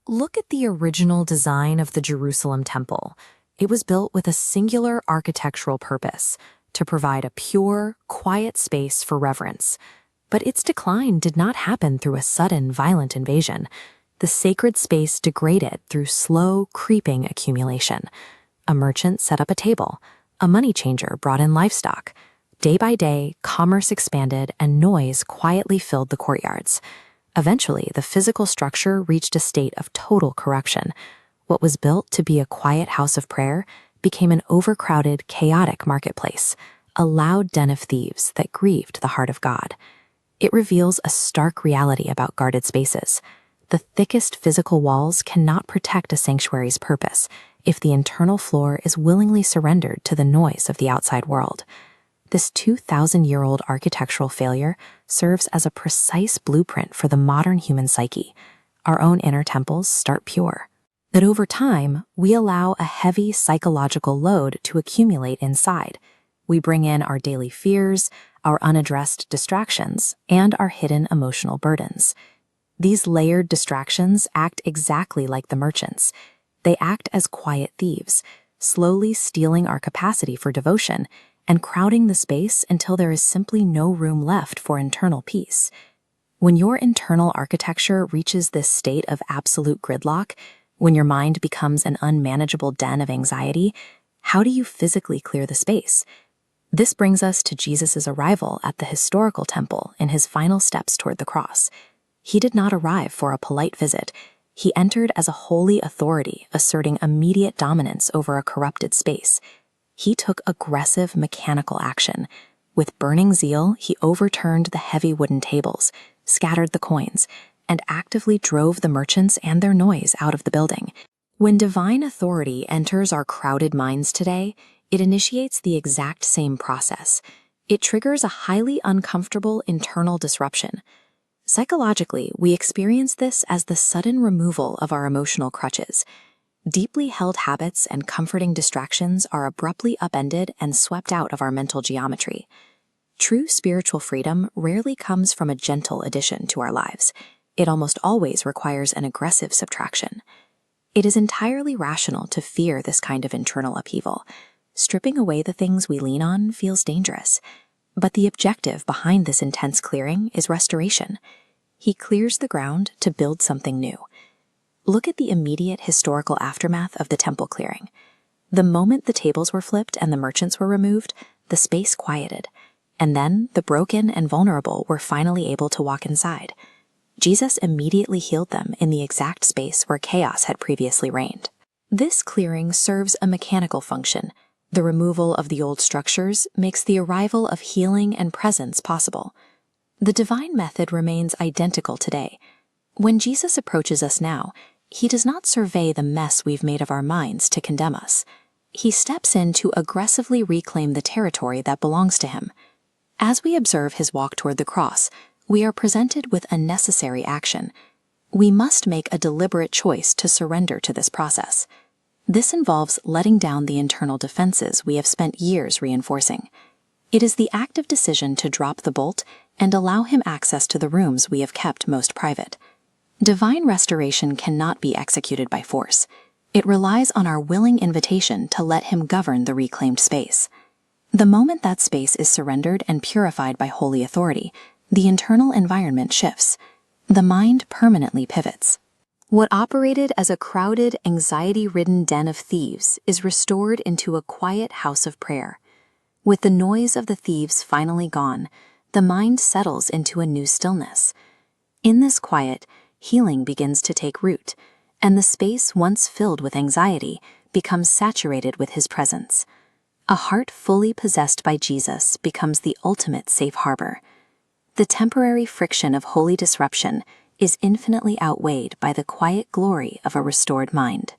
Look at the original design of the Jerusalem temple. It was built with a singular architectural purpose, to provide a pure, quiet space for reverence. But its decline did not happen through a sudden, violent invasion. The sacred space degraded through slow, creeping accumulation. A merchant set up a table. A money changer brought in livestock. Day by day, commerce expanded and noise quietly filled the courtyards. Eventually, the physical structure reached a state of total corruption. What was built to be a quiet house of prayer became an overcrowded, chaotic marketplace, a loud den of thieves that grieved the heart of God. It reveals a stark reality about guarded spaces. The thickest physical walls cannot protect a sanctuary's purpose if the internal floor is willingly surrendered to the noise of the outside world. This 2,000-year-old architectural failure serves as a precise blueprint for the modern human psyche. Our own inner temples start pure. That over time, we allow a heavy psychological load to accumulate inside. We bring in our daily fears, our unaddressed distractions, and our hidden emotional burdens. These layered distractions act exactly like the merchants. They act as quiet thieves, slowly stealing our capacity for devotion and crowding the space until there is simply no room left for internal peace. When your internal architecture reaches this state of absolute gridlock, when your mind becomes an unmanageable den of anxiety, how do you physically clear the space? This brings us to Jesus' arrival at the historical temple in his final steps toward the cross. He did not arrive for a polite visit. He entered as a holy authority, asserting immediate dominance over a corrupted space. He took aggressive mechanical action. With burning zeal, he overturned the heavy wooden tables, scattered the coins, and actively drove the merchants and their noise out of the building. When divine authority enters our crowded minds today, it initiates the exact same process. It triggers a highly uncomfortable internal disruption. Psychologically, we experience this as the sudden removal of our emotional crutches. Deeply held habits and comforting distractions are abruptly upended and swept out of our mental geometry. True spiritual freedom rarely comes from a gentle addition to our lives. It almost always requires an aggressive subtraction. It is entirely rational to fear this kind of internal upheaval. Stripping away the things we lean on feels dangerous. But the objective behind this intense clearing is restoration. He clears the ground to build something new. Look at the immediate historical aftermath of the temple clearing. The moment the tables were flipped and the merchants were removed, the space quieted. And then the broken and vulnerable were finally able to walk inside. Jesus immediately healed them in the exact space where chaos had previously reigned. This clearing serves a mechanical function. The removal of the old structures makes the arrival of healing and presence possible. The divine method remains identical today. When Jesus approaches us now, he does not survey the mess we've made of our minds to condemn us. He steps in to aggressively reclaim the territory that belongs to him. As we observe his walk toward the cross, we are presented with a necessary action. We must make a deliberate choice to surrender to this process. This involves letting down the internal defenses we have spent years reinforcing. It is the active decision to drop the bolt and allow him access to the rooms we have kept most private. Divine restoration cannot be executed by force. It relies on our willing invitation to let him govern the reclaimed space. The moment that space is surrendered and purified by holy authority, the internal environment shifts. The mind permanently pivots. What operated as a crowded, anxiety-ridden den of thieves is restored into a quiet house of prayer. With the noise of the thieves finally gone, the mind settles into a new stillness. In this quiet, healing begins to take root, and the space once filled with anxiety becomes saturated with his presence. A heart fully possessed by Jesus becomes the ultimate safe harbor. The temporary friction of holy disruption is infinitely outweighed by the quiet glory of a restored mind.